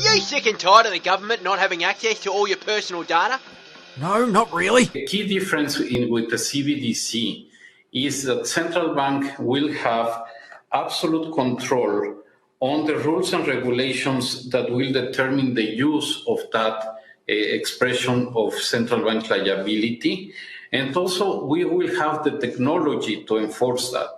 Are you sick and tired of the government not having access to all your personal data? No, not really. The key difference with the CBDC is that central bank will have absolute control on the rules and regulations that will determine the use of that expression of central bank liability. And also we will have the technology to enforce that.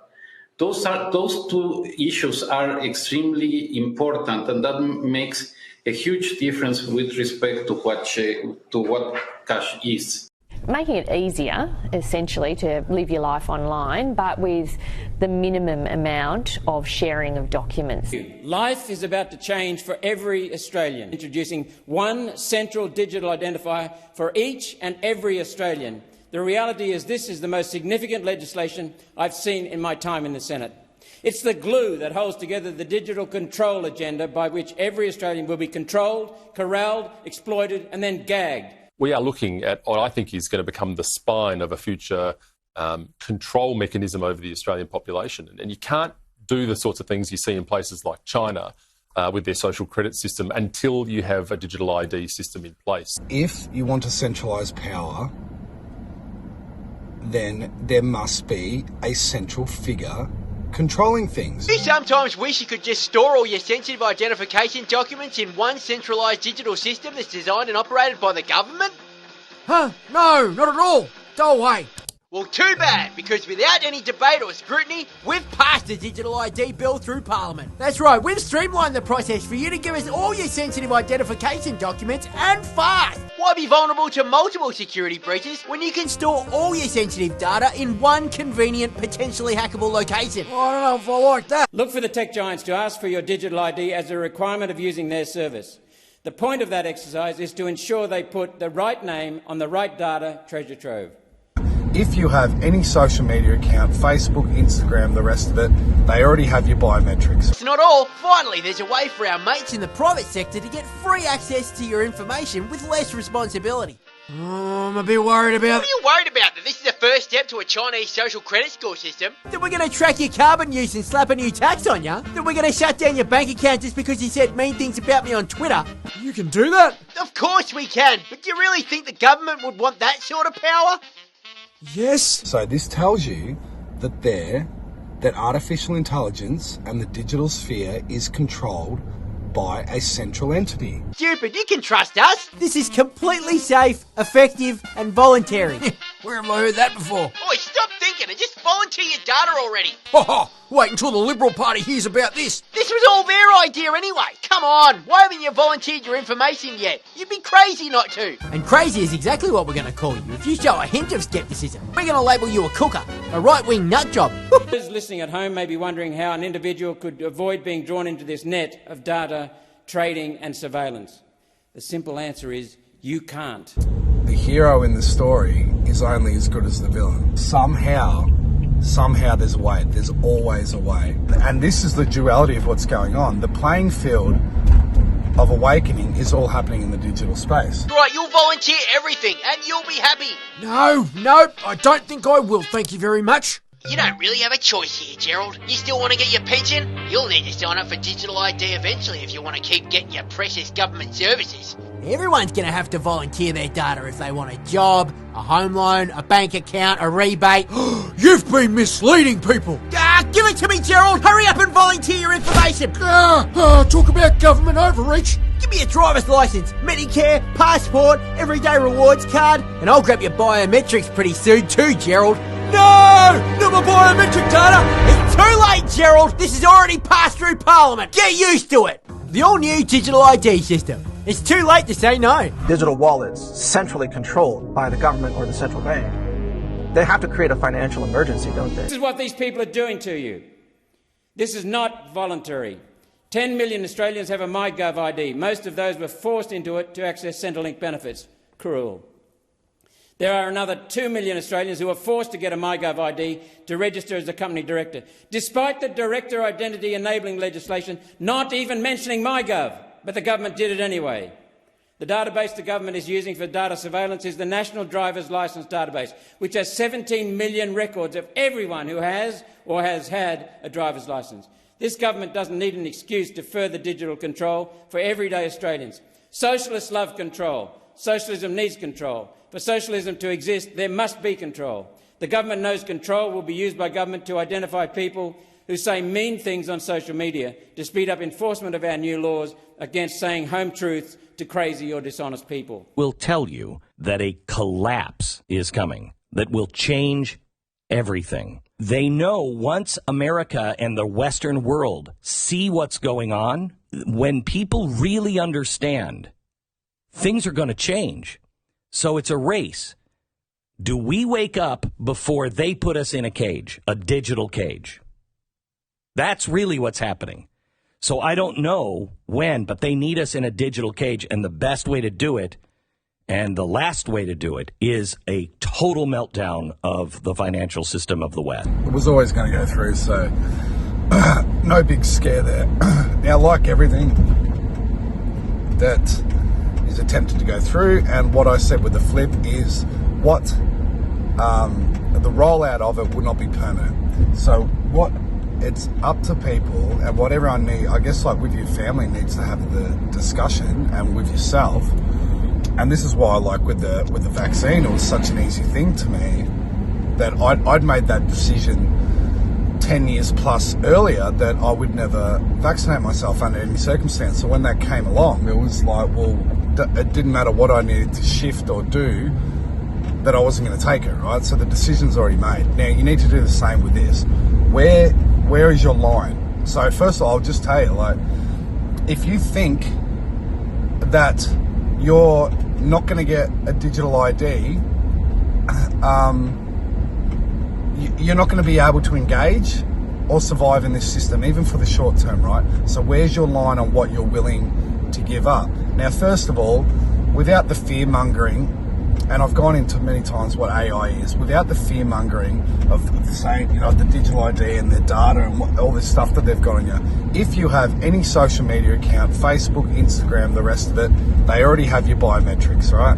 Those two issues are extremely important, and that makes a huge difference with respect to what cash is. Making it easier, essentially, to live your life online, but with the minimum amount of sharing of documents. Life is about to change for every Australian, introducing one central digital identifier for each and every Australian. The reality is this is the most significant legislation I've seen in my time in the Senate. It's the glue that holds together the digital control agenda by which every Australian will be controlled, corralled, exploited and then gagged. We are looking at what I think is going to become the spine of a future control mechanism over the Australian population. And you can't do the sorts of things you see in places like China with their social credit system until you have a digital ID system in place. If you want to centralise power, then there must be a central figure controlling things. You sometimes wish you could just store all your sensitive identification documents in one centralised digital system that's designed and operated by the government? Huh? No, not at all. Go away. Well, too bad, because without any debate or scrutiny, We've passed a digital ID bill through Parliament. That's right, we've streamlined the process for you to give us all your sensitive identification documents and fast. why be vulnerable to multiple security breaches When you can store all your sensitive data in one convenient, potentially hackable location. I don't know if I like that. Look for the tech giants to ask for your digital ID as a requirement of using their service. The point of that exercise is to ensure they put the right name on the right data treasure trove. If you have any social media account, Facebook, Instagram, the rest of it, they already have your biometrics. It's not all. Finally, there's a way for our mates Mates in the private sector to get free access to your information with less responsibility. I'm a bit worried about What are you worried about? That this is the first step to a Chinese social credit score system? that we're going to track your carbon use and slap a new tax on you. That we're going to shut down your bank account just because you said mean things about me on Twitter. You can do that? Of course we can, but do you really think the government would want that sort of power? Yes. So this tells you that artificial intelligence and the digital sphere is controlled by a central entity. Stupid, you can trust us. This is completely safe, effective, and voluntary. Where have I heard that before? Oi, stop thinking and just volunteer your data already. Wait until the Liberal Party hears about this. This was all their idea anyway. Come on, why haven't you volunteered your information yet? You'd be crazy not to. And crazy is exactly what we're going to call you. If you show a hint of scepticism, we're going to label you a cooker, a right-wing nut job. Those listening at home may be wondering how an individual could avoid being drawn into this net of data, trading and surveillance. The simple answer is you can't. The hero in the story is only as good as the villain. Somehow there's a way. There's always a way. And this is the duality of what's going on. The playing field of awakening is all happening in the digital space. Right, you'll volunteer everything and you'll be happy. No, I don't think I will, thank you very much. You don't really have a choice here, Gerald. You still want to get your pension? You'll need to sign up for digital ID eventually if you want to keep getting your precious government services. Everyone's going to have to volunteer their data if they want a job, a home loan, a bank account, a rebate. You've been misleading people. Give it to me, Gerald. Hurry up and volunteer your information. Talk about government overreach. Give me a driver's license, Medicare, passport, everyday rewards card, and I'll grab your biometrics pretty soon too, Gerald. No! Not my biometric data! It's too late, Gerald! This has already passed through Parliament! Get used to it! The all-new digital ID system. It's too late to say no. Digital wallets centrally controlled by the government or the central bank. They have to create a financial emergency, don't they? This is what these people are doing to you. This is not voluntary. 10 million Australians have a MyGov ID. Most of those were forced into it to access Centrelink benefits. Cruel. There are another 2 million Australians who are forced to get a MyGov ID to register as a company director, despite the director identity enabling legislation not even mentioning MyGov, but the government did it anyway. The database the government is using for data surveillance is the National Driver's Licence Database, which has 17 million records of everyone who has or has had a driver's licence. This government doesn't need an excuse to further digital control for everyday Australians. Socialists love control. Socialism needs control. For socialism to exist, there must be control. The government knows control will be used by government to identify people who say mean things on social media to speed up enforcement of our new laws against saying home truths to crazy or dishonest people. Will tell you that a collapse is coming that will change everything. They know once America and the Western world see what's going on, when people really understand, things are going to change. So it's a race. Do we wake up before they put us in a cage, a digital cage? That's really what's happening. So I don't know when, but they need us in a digital cage, and the best way to do it and the last way to do it is a total meltdown of the financial system of the West. It was always going to go through, so no big scare there. Now, like everything that is attempted to go through, and what I said with the flip is what the rollout of it would not be permanent. So what it's up to people, and what everyone needs, I guess, like with your family, needs to have the discussion, and with yourself. And this is why, like with the vaccine, it was such an easy thing to me that I'd made that decision 10 years plus earlier that I would never vaccinate myself under any circumstance. So when that came along, it was like, well, it didn't matter what I needed to shift or do, that I wasn't going to take it, right? So the decision's already made. Now, you need to do the same with this. Where is your line? So first of all, I'll just tell you, like, if you think that you're not going to get a digital ID, you're not going to be able to engage or survive in this system, even for the short term, right? So where's your line on what you're willing to give up? Now, first of all, without the fear-mongering, and I've gone into many times what AI is, without the fear-mongering of saying, you know, the digital ID and their data and all this stuff that they've got on you. If you have any social media account, Facebook, Instagram, the rest of it, they already have your biometrics, right?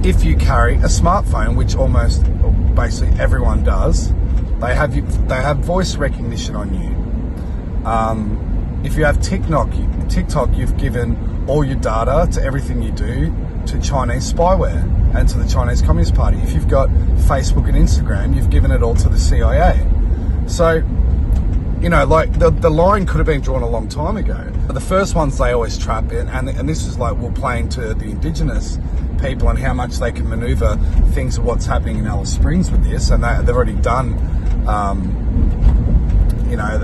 If you carry a smartphone, which almost basically everyone does, they have voice recognition on you. If you have TikTok, you've given all your data to everything you do to Chinese spyware and to the Chinese Communist Party. If you've got Facebook and Instagram, you've given it all to the CIA. So, you know, like the line could have been drawn a long time ago. But the first ones they always trap in, and this is like we're playing to the Indigenous people and how much they can manoeuvre things of what's happening in Alice Springs with this, and they've already done. You know,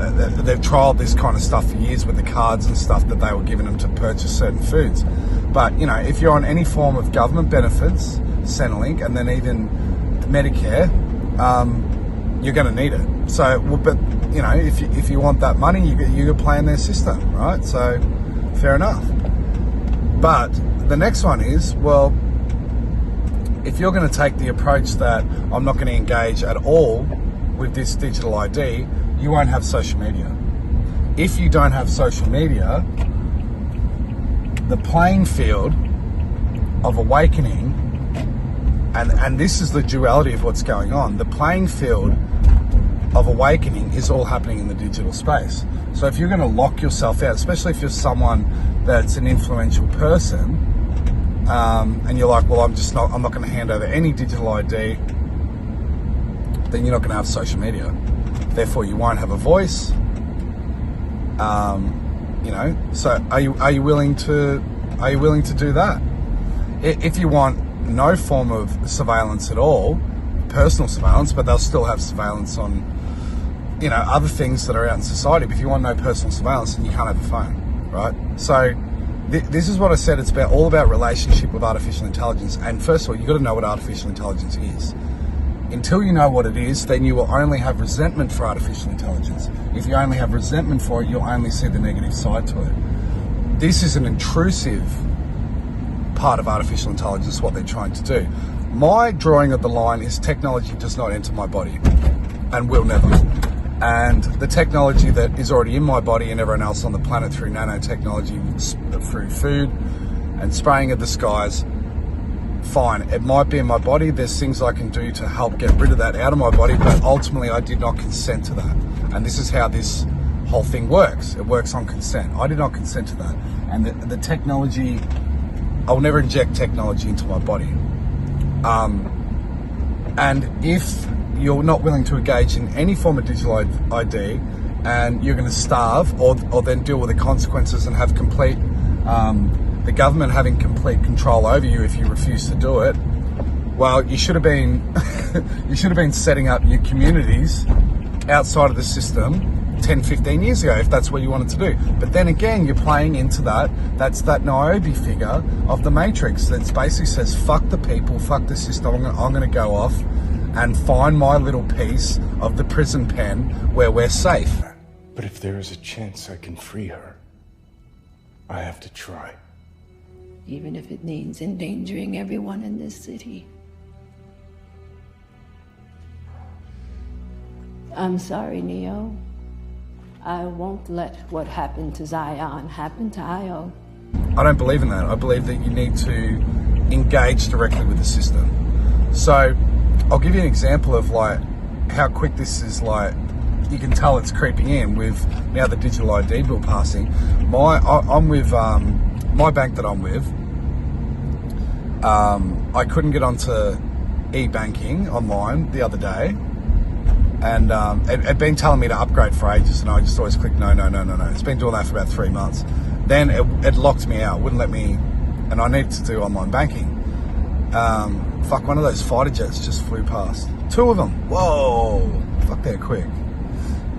they've trialled this kind of stuff for years with the cards and stuff that they were giving them to purchase certain foods. But, you know, if you're on any form of government benefits, Centrelink, and then even Medicare, you're going to need it. So, well, but, you know, if you want that money, you play in their system, right? So, fair enough. But the next one is, well, if you're going to take the approach that I'm not going to engage at all with this digital ID, you won't have social media. If you don't have social media, the playing field of awakening, and this is the duality of what's going on, the playing field of awakening is all happening in the digital space. So if you're going to lock yourself out, especially if you're someone that's an influential person, and you're like, well, I'm not going to hand over any digital ID, then you're not going to have social media. Therefore, you won't have a voice. You know, so are you willing to do that? If you want no form of surveillance at all, personal surveillance, but they'll still have surveillance on, you know, other things that are out in society. But if you want no personal surveillance, then you can't have a phone, right? So this is what I said. It's all about relationship with artificial intelligence. And first of all, you've got to know what artificial intelligence is. Until you know what it is, then you will only have resentment for artificial intelligence. If you only have resentment for it, you'll only see the negative side to it. This is an intrusive part of artificial intelligence, what they're trying to do. My drawing of the line is technology does not enter my body and will never. And the technology that is already in my body and everyone else on the planet through nanotechnology, through food and spraying of the skies, fine, it might be in my body. There's things I can do to help get rid of that out of my body, but ultimately I did not consent to that. And this is how this whole thing works. It works on consent. I did not consent to that. And the technology, I'll never inject technology into my body. And if you're not willing to engage in any form of digital ID, and you're going to starve or then deal with the consequences and have complete, the government having complete control over you if you refuse to do it, well, you should have been, you should have been setting up your communities outside of the system 10, 15 years ago, if that's what you wanted to do. But then again, you're playing into that. That's that Niobe figure of the Matrix that basically says, fuck the people, fuck the system. I'm going to go off and find my little piece of the prison pen where we're safe. But if there is a chance I can free her, I have to try. Even if it means endangering everyone in this city. I'm sorry, Neo. I won't let what happened to Zion happen to Io. I don't believe in that. I believe that you need to engage directly with the system. So I'll give you an example of like how quick this is. Like, you can tell it's creeping in with now the digital ID bill passing. I'm with my bank that I'm with. I couldn't get onto e-banking online the other day. And it had been telling me to upgrade for ages, and I just always clicked no. It's been doing that for about 3 months. Then it locked me out, wouldn't let me, and I needed to do online banking. Fuck, one of those fighter jets just flew past. 2 of them. Whoa. Fuck, they're quick.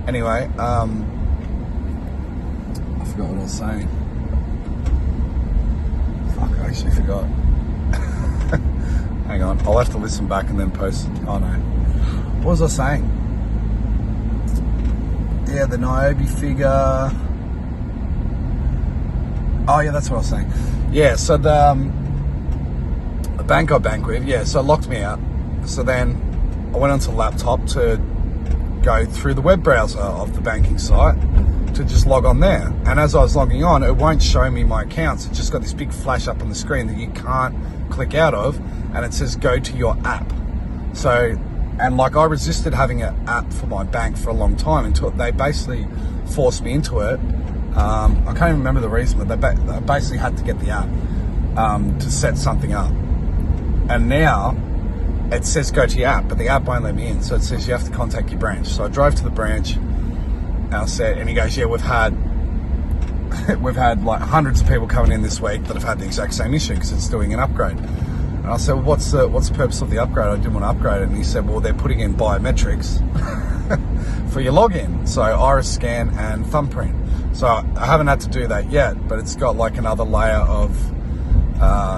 Anyway, I forgot what I was saying. Fuck, I actually forgot. Hang on, I'll have to listen back and then post. Oh no. What was I saying? Yeah, the Niobe figure. Oh yeah, that's what I was saying. Yeah, so the bank I bank with, yeah, so it locked me out. So then I went onto the laptop to go through the web browser of the banking site to just log on there. And as I was logging on, it won't show me my accounts. It just got this big flash up on the screen that you can't click out of, and it says go to your app. So, and like, I resisted having an app for my bank for a long time until they basically forced me into it. I can't even remember the reason, but they basically had to get the app to set something up. And now it says go to your app, but the app won't let me in. So it says you have to contact your branch. So I drove to the branch and I said, and he goes, yeah, we've had like hundreds of people coming in this week that have had the exact same issue because it's doing an upgrade. And I said, well, what's the purpose of the upgrade? I didn't want to upgrade it. And he said, well, they're putting in biometrics for your login. So iris scan and thumbprint. So I haven't had to do that yet, but it's got like another layer of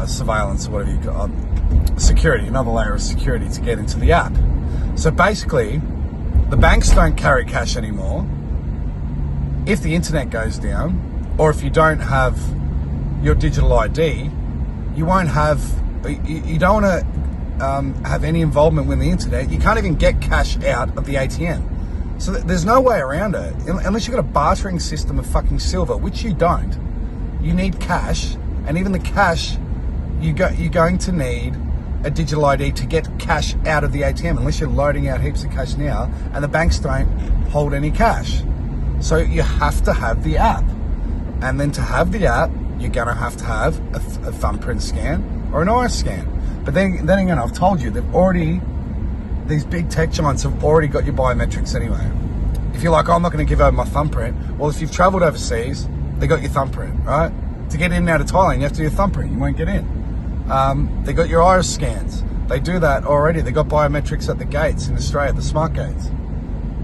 surveillance or whatever you call it, security, another layer of security to get into the app. So basically, the banks don't carry cash anymore. If the internet goes down, or if you don't have your digital ID, you won't have, you don't want to have any involvement with the internet. You can't even get cash out of the ATM. So there's no way around it, unless you've got a bartering system of fucking silver, which you don't. You need cash, and even the cash, you're going to need a digital ID to get cash out of the ATM, unless you're loading out heaps of cash now, and the banks don't hold any cash. So you have to have the app. And then to have the app, you're going to have a thumbprint scan or an iris scan. But then again, I've told you, these big tech giants have already got your biometrics anyway. If you're like, oh, I'm not going to give over my thumbprint, well, if you've travelled overseas, they got your thumbprint, right? To get in and out of Thailand, you have to do your thumbprint. You won't get in. They got your iris scans. They do that already. They got biometrics at the gates in Australia, the smart gates.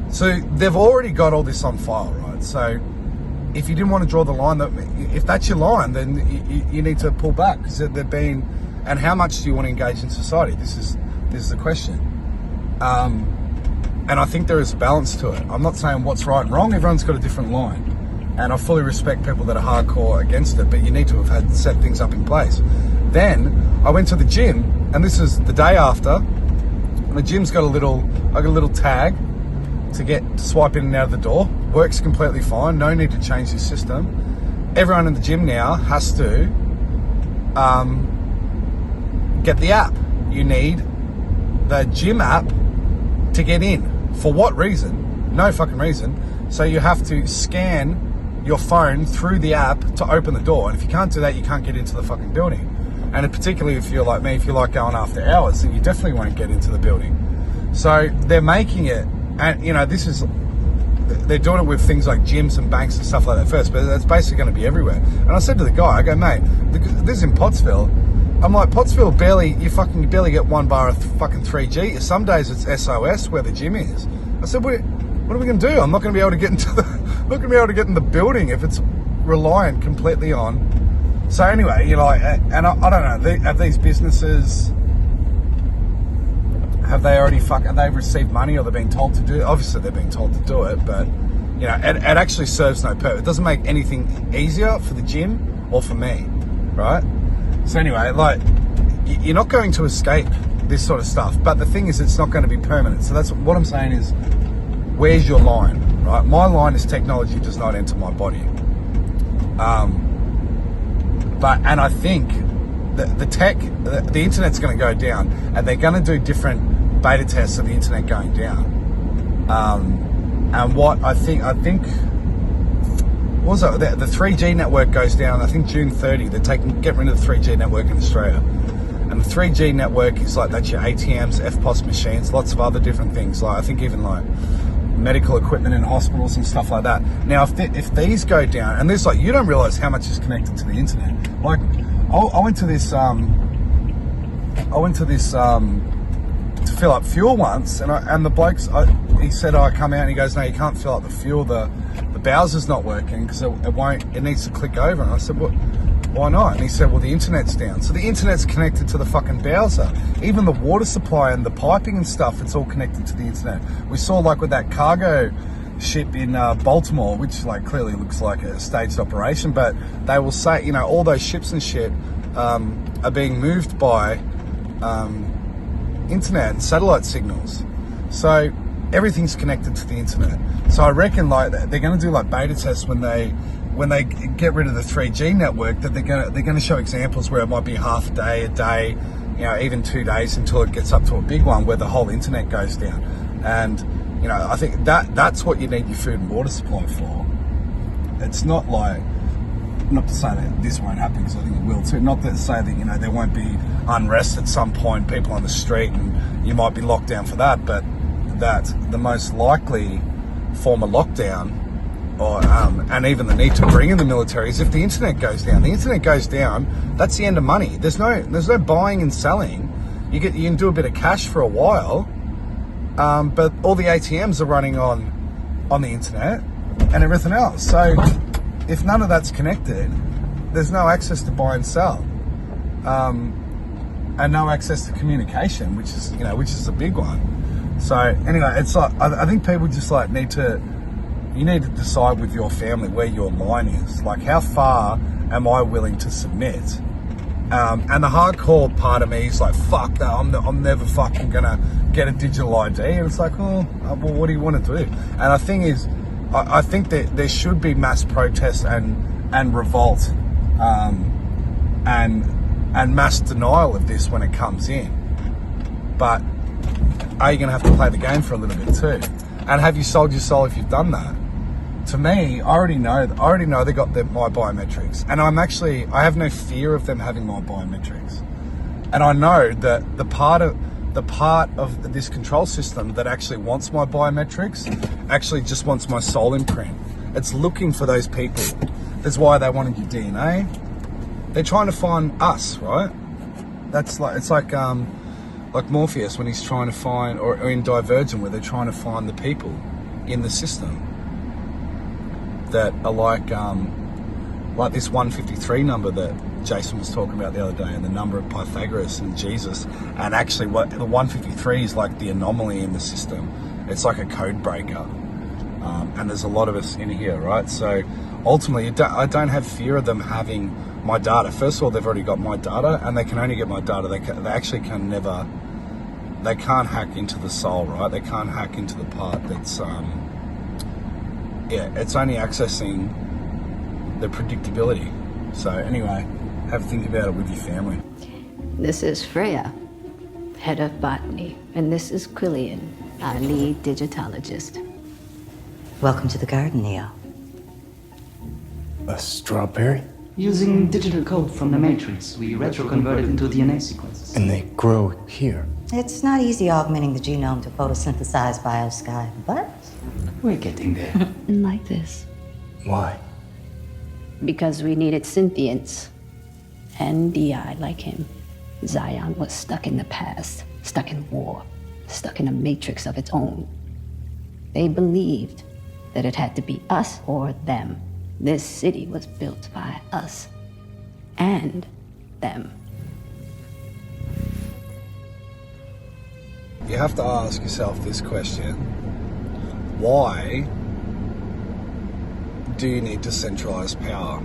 So they've already got all this on file, right? So if you didn't want to draw the line, if that's your line, then you need to pull back, because they've been. And how much do you want to engage in society? This is the question. And I think there is a balance to it. I'm not saying what's right and wrong. Everyone's got a different line. And I fully respect people that are hardcore against it, but you need to have had set things up in place. Then I went to the gym, and this is the day after. And the gym's got I got a little tag to swipe in and out of the door. Works completely fine. No need to change the system. Everyone in the gym now has to get the app. You need the gym app to get in. For what reason? No fucking reason. So you have to scan your phone through the app to open the door. And if you can't do that, you can't get into the fucking building. And particularly if you're like me, if you like going after hours, then you definitely won't get into the building. So they're making it, and you know, they're doing it with things like gyms and banks and stuff like that first, but it's basically going to be everywhere. And I said to the guy, I go, mate, this is in Pottsville. I'm like, Pottsville you fucking barely get 1 bar of fucking 3G. Some days it's SOS where the gym is. I said, what are we going to do? I'm not going to be able to get into the building if it's reliant completely on. So anyway, you know, and I don't know, have these businesses, have they received money, or they're being told to do it? Obviously they're being told to do it, but you know, it actually serves no purpose. It doesn't make anything easier for the gym or for me, right? So anyway, like, you're not going to escape this sort of stuff, but the thing is, it's not going to be permanent. So that's what I'm saying is, where's your line, right? My line is technology does not enter my body. And I think the internet's going to go down, and they're going to do different beta tests of the internet going down. And what I think, what was it? The 3G network goes down, I think June 30. They're getting rid of the 3G network in Australia. And the 3G network is like, that's your ATMs, FPOS machines, lots of other different things. Like, I think even like medical equipment in hospitals and stuff like that. Now, if these go down, and there's like, you don't realize how much is connected to the internet. Like, I went to this to fill up fuel once, and the blokes, he said, I come out, and he goes, no, you can't fill up the fuel. The browser's not working because it needs to click over. And I said, well, why not? And he said, well, the internet's down. So the internet's connected to the fucking browser. Even the water supply and the piping and stuff, it's all connected to the internet. We saw, like, with that cargo ship in Baltimore, which like clearly looks like a staged operation, but they will say, you know, all those ships and shit are being moved by internet and satellite signals. So everything's connected to the internet. So I reckon like they're going to do like beta tests when they get rid of the 3G network, that they're going to show examples where it might be half a day, you know, even 2 days until it gets up to a big one where the whole internet goes down. And you know, I think that's what you need your food and water supply for. It's not like, not to say that this won't happen, because I think it will too. Not to say that, you know, there won't be unrest at some point, people on the street, and you might be locked down for that. But that the most likely form of lockdown, or and even the need to bring in the military, is if the internet goes down. The internet goes down, that's the end of money. There's no buying and selling. You can do a bit of cash for a while. But all the ATMs are running on the internet and everything else. So if none of that's connected, there's no access to buy and sell, and no access to communication, which is a big one. So anyway, it's like, I think people just like need to decide with your family where your line is. Like, how far am I willing to submit? And the hardcore part of me is like, fuck that, I'm never fucking gonna get a digital ID. And it's like, well, what do you want to do? And the thing is, I think that there should be mass protest and revolt, and mass denial of this when it comes in. But are you gonna have to play the game for a little bit too? And have you sold your soul if you've done that? To me, I already know they got my biometrics, and I have no fear of them having my biometrics. And I know that the part of this control system that actually wants my biometrics actually just wants my soul imprint. It's looking for those people. That's why they wanted your DNA. They're trying to find us, right? That's like, it's like Morpheus when he's trying to find, or in Divergent, where they're trying to find the people in the system that are like this 153 number that Jason was talking about the other day, and the number of Pythagoras and Jesus. And actually, what the 153 is like, the anomaly in the system. It's like a code breaker, and there's a lot of us in here, right? So ultimately, I don't have fear of them having my data. First of all, they've already got my data, and they can only get my data. They actually can never. They can't hack into the soul, right? They can't hack into the part that's it's only accessing the predictability. So anyway, have a think about it with your family. This is Freya, head of botany, and this is Quillian, our lead digitalogist. Welcome to the garden, Neo. A strawberry? Using digital code from the Matrix, we retro-convert it into DNA sequences. And they grow here. It's not easy augmenting the genome to photosynthesize biosky, but we're getting there. Like this. Why? Because we needed synthients. And DI like him. Zion was stuck in the past, stuck in war, stuck in a matrix of its own. They believed that it had to be us or them. This city was built by us and them. You have to ask yourself this question. Why do you need to centralize power?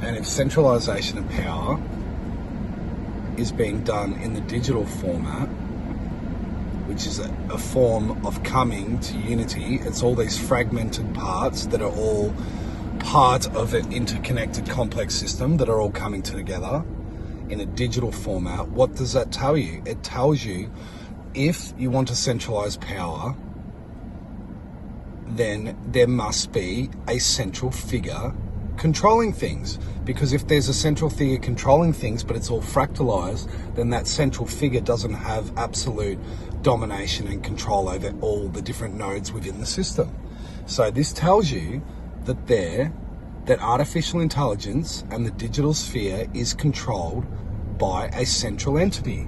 And if centralization of power is being done in the digital format, which is a form of coming to unity, it's all these fragmented parts that are all part of an interconnected complex system that are all coming together in a digital format. What does that tell you? It tells you if you want to centralize power, then there must be a central figure controlling things. Because if there's a central figure controlling things, but it's all fractalized, then that central figure doesn't have absolute domination and control over all the different nodes within the system. So this tells you that artificial intelligence and the digital sphere is controlled by a central entity.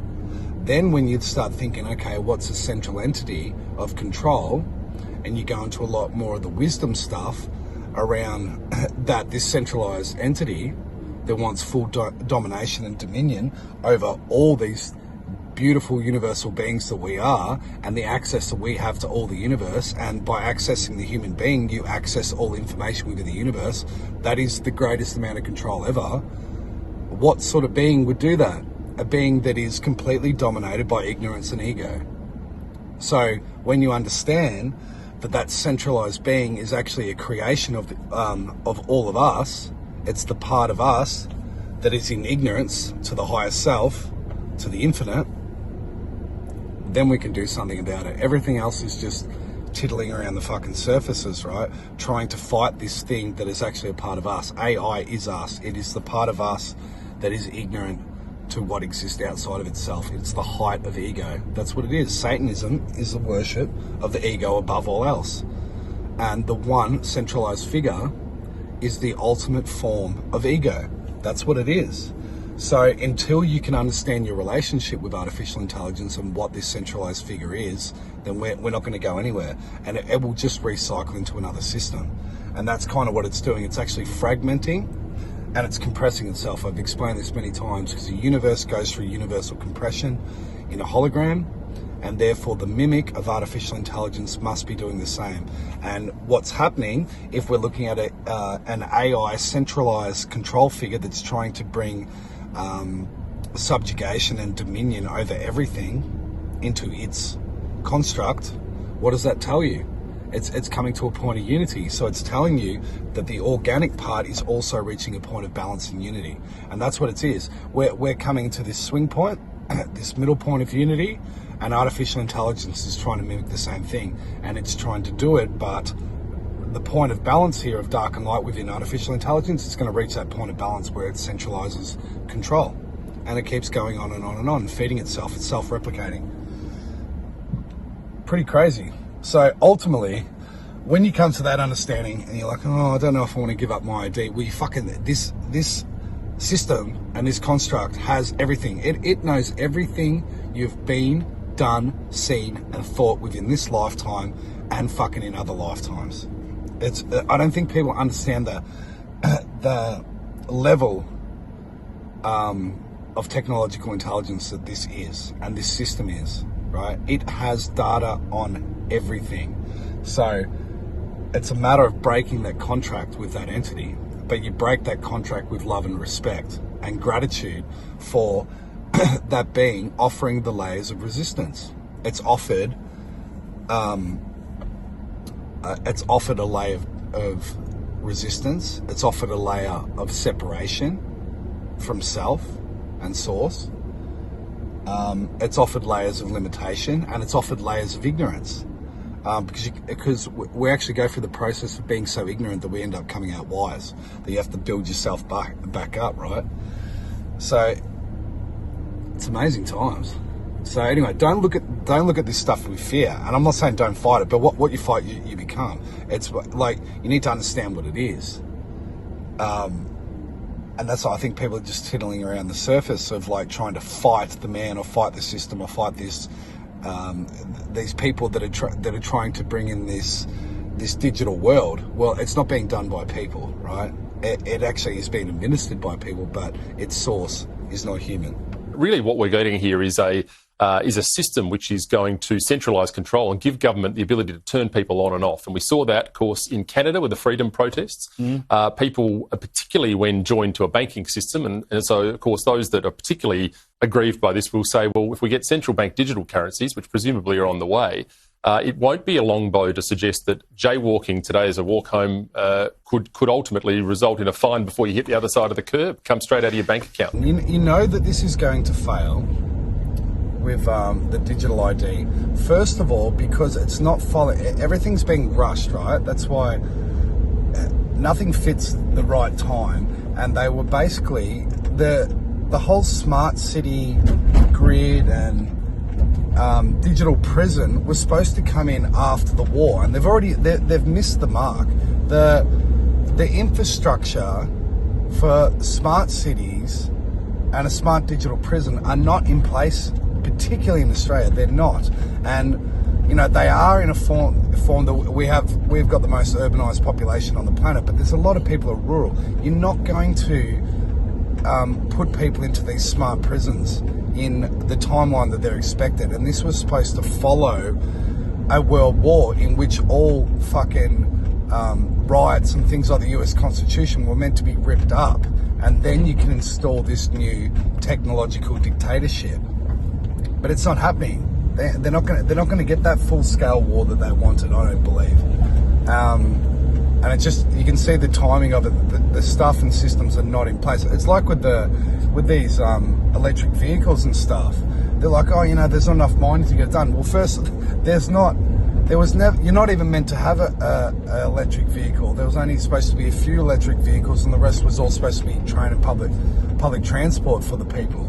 Then when you start thinking, okay, what's a central entity of control, and you go into a lot more of the wisdom stuff around that this centralized entity that wants full domination and dominion over all these beautiful universal beings that we are, and the access that we have to all the universe, and by accessing the human being you access all information within the universe. That is the greatest amount of control ever. What sort of being would do that? A being that is completely dominated by ignorance and ego. So when you understand that centralized being is actually a creation of all of us, it's the part of us that is in ignorance to the higher self, to the infinite, then we can do something about it. Everything else is just tiddling around the fucking surfaces, right? Trying to fight this thing that is actually a part of us. AI is us. It is the part of us that is ignorant to what exists outside of itself. It's the height of ego. That's what it is. Satanism is the worship of the ego above all else. And the one centralized figure is the ultimate form of ego. That's what it is. So until you can understand your relationship with artificial intelligence and what this centralized figure is, then we're not going to go anywhere. And it will just recycle into another system. And that's kind of what it's doing. It's actually fragmenting and it's compressing itself. I've explained this many times because the universe goes through universal compression in a hologram, and therefore the mimic of artificial intelligence must be doing the same. And what's happening, if we're looking at an AI centralized control figure that's trying to bring subjugation and dominion over everything into its construct, what does that tell you? It's coming to a point of unity. So it's telling you that the organic part is also reaching a point of balance and unity. And that's what it is. We're coming to this swing point, this middle point of unity, and artificial intelligence is trying to mimic the same thing. And it's trying to do it, but the point of balance here of dark and light within artificial intelligence is going to reach that point of balance where it centralizes control. And it keeps going on and on and on, feeding itself. It's self-replicating. Pretty crazy. So ultimately, when you come to that understanding and you're like, oh, I don't know if I want to give up my ID. Well, you fucking, this system and this construct has everything. It knows everything you've been, done, seen, and thought within this lifetime and fucking in other lifetimes. I don't think people understand the level of technological intelligence that this is and this system is, right? It has data on everything. So it's a matter of breaking that contract with that entity, but you break that contract with love and respect and gratitude for that being offering the layers of resistance. It's offered a layer of resistance. It's offered a layer of separation from self and source. It's offered layers of limitation, and it's offered layers of ignorance. because we actually go through the process of being so ignorant that we end up coming out wise, that you have to build yourself back up, right? So it's amazing times. So anyway, don't look at this stuff with fear. And I'm not saying don't fight it, but what you fight, you become. It's like, you need to understand what it is. And that's why I think people are just tiddling around the surface of like trying to fight the man or fight the system or fight this, these people that are trying to bring in this digital world. Well, it's not being done by people, right? It actually is being administered by people, but its source is not human. Really what we're getting here is a system which is going to centralise control and give government the ability to turn people on and off. And we saw that, of course, in Canada with the freedom protests. People, particularly when joined to a banking system, and so, of course, those that are particularly aggrieved by this will say, well, if we get central bank digital currencies, which presumably are on the way, it won't be a long bow to suggest that jaywalking today as a walk home could ultimately result in a fine before you hit the other side of the curb, come straight out of your bank account. You know that this is going to fail with the digital ID. First of all, because it's not everything's being rushed, right? That's why nothing fits the right time. And they were basically, the whole smart city grid and digital prison was supposed to come in after the war, and they've missed the mark. The infrastructure for smart cities and a smart digital prison are not in place, particularly in Australia. They're not. And you know, they are in a form that we've got the most urbanised population on the planet, but there's a lot of people who are rural. You're not going to put people into these smart prisons in the timeline that they're expected. And this was supposed to follow a world war in which all fucking riots and things like the US Constitution were meant to be ripped up, and then you can install this new technological dictatorship. But it's not happening. They're not going to get that full scale war that they wanted, I don't believe. And it just, you can see the timing of it. The stuff and systems are not in place. It's like with these electric vehicles and stuff. They're like, oh, you know, there's not enough mining to get it done. Well, first, you're not even meant to have a electric vehicle. There was only supposed to be a few electric vehicles, and the rest was all supposed to be train and public transport for the people.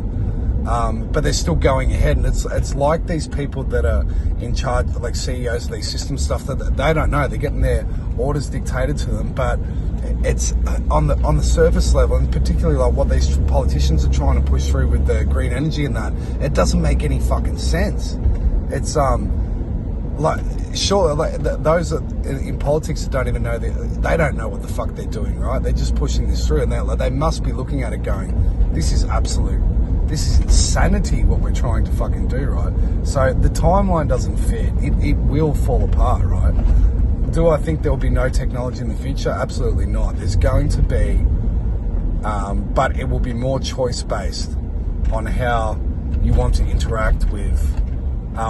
But they're still going ahead, and it's like these people that are in charge, like CEOs of these system stuff, that they don't know. They're getting their orders dictated to them, but it's on the surface level, and particularly like what these politicians are trying to push through with the green energy and that, it doesn't make any fucking sense. It's like, sure, like those in politics that don't even know, they don't know what the fuck they're doing, right? They're just pushing this through, and they must be looking at it going, this is insanity what we're trying to fucking do, right? So the timeline doesn't fit. It will fall apart, right? Do I think there will be no technology in the future? Absolutely not. There's going to be, but it will be more choice-based on how you want to interact with.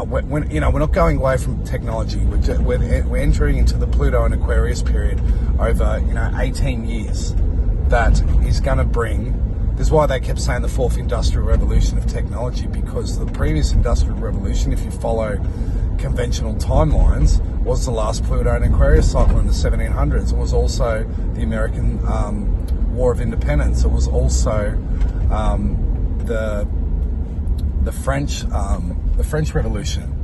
When you know, we're not going away from technology. We're entering into the Pluto and Aquarius period over 18 years. That is going to bring. This is why they kept saying the fourth industrial revolution of technology, because the previous industrial revolution, if you follow conventional timelines, was the last Pluto and Aquarius cycle in the 1700s. It was also the American War of Independence. It was also the French Revolution.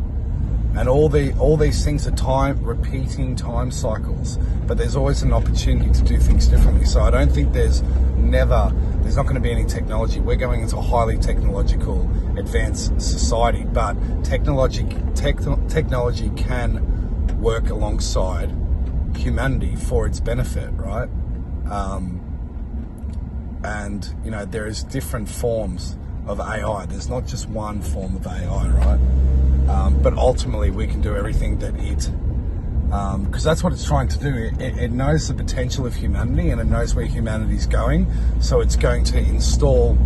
And all these things are repeating time cycles, but there's always an opportunity to do things differently. So I don't think there's not going to be any technology. We're going into a highly technological, advanced society, but technology can work alongside humanity for its benefit, right? And there is different forms of AI. There's not just one form of AI, right? But ultimately we can do everything that because that's what it's trying to do. It knows the potential of humanity, and it knows where humanity's going, so it's going to install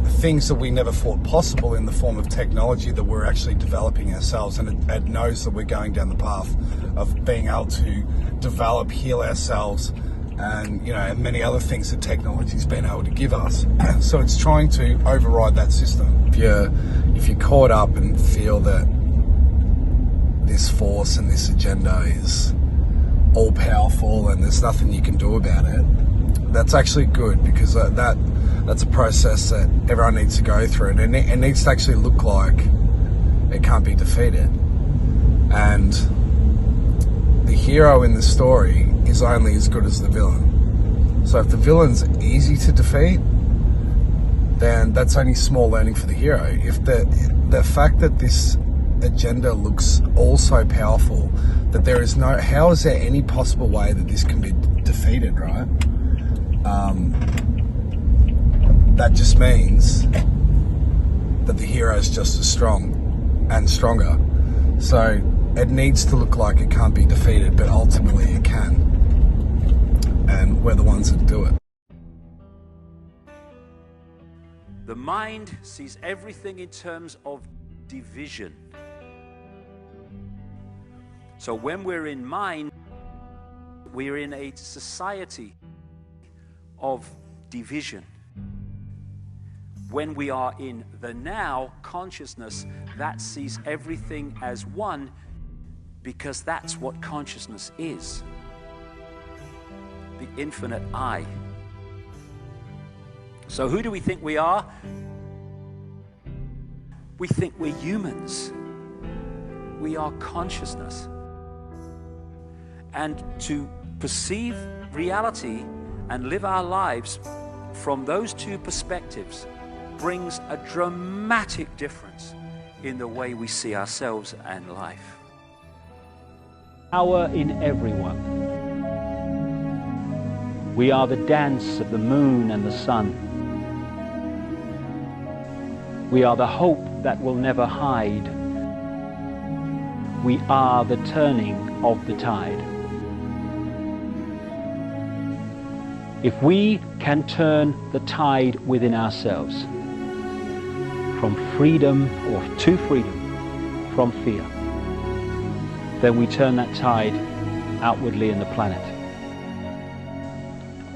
things that we never thought possible in the form of technology that we're actually developing ourselves, and it knows that we're going down the path of being able to develop, heal ourselves, and many other things that technology's been able to give us. So it's trying to override that system. If you're caught up and feel that this force and this agenda is all powerful and there's nothing you can do about it, that's actually good, because that's a process that everyone needs to go through, and it needs to actually look like it can't be defeated. And the hero in the story is only as good as the villain. So if the villain's easy to defeat, then that's only small learning for the hero. If the fact that this agenda looks all so powerful that there is no, how is there any possible way that this can be defeated, right? That just means that the hero is just as strong and stronger. So it needs to look like it can't be defeated, but ultimately it can. And we're the ones that do it. The mind sees everything in terms of division. So when we're in mind, we're in a society of division. When we are in the now consciousness, that sees everything as one, because that's what consciousness is. The infinite I. So who do we think we are? We think we're humans. We are consciousness. And to perceive reality and live our lives from those two perspectives brings a dramatic difference in the way we see ourselves and life. Power in everyone. We are the dance of the moon and the sun. We are the hope that will never hide. We are the turning of the tide. If we can turn the tide within ourselves, from freedom or to freedom, from fear, then we turn that tide outwardly in the planet.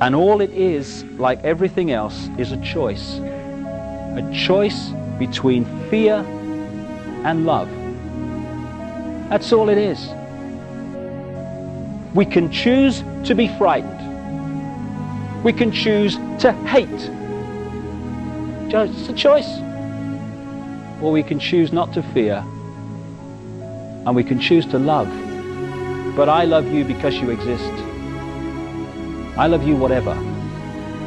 And all it is, like everything else, is a choice. A choice between fear and love. That's all it is. We can choose to be frightened. We can choose to hate. It's a choice. Or we can choose not to fear. And we can choose to love. But I love you because you exist. I love you whatever.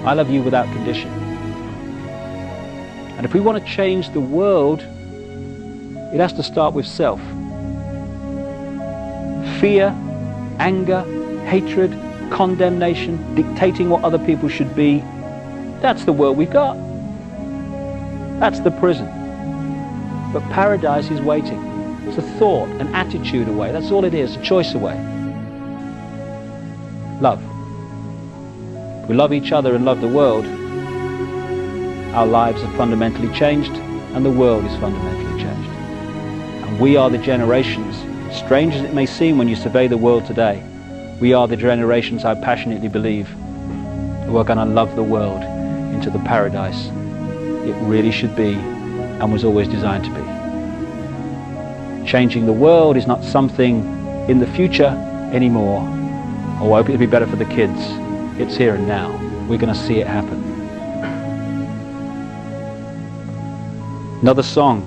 I love you without condition. And if we want to change the world, it has to start with self. Fear, anger, hatred, condemnation, dictating what other people should be, that's the world we've got. That's the prison. But paradise is waiting. It's a thought, an attitude away. That's all it is, a choice away. Love. If we love each other and love the world, our lives are fundamentally changed and the world is fundamentally changed. And we are the generations, strange as it may seem when you survey the world today, we are the generations, I passionately believe, who are going to love the world into the paradise it really should be and was always designed to be. Changing the world is not something in the future anymore. Oh, I hope it'll be better for the kids. It's here and now. We're going to see it happen. Another song,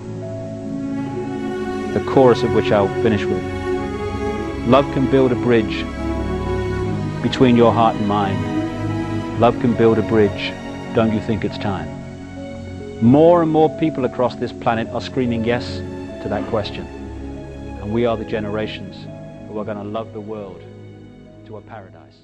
the chorus of which I'll finish with. Love can build a bridge between your heart and mine. Love can build a bridge. Don't you think it's time? More and more people across this planet are screaming yes to that question. And we are the generations who are going to love the world to a paradise.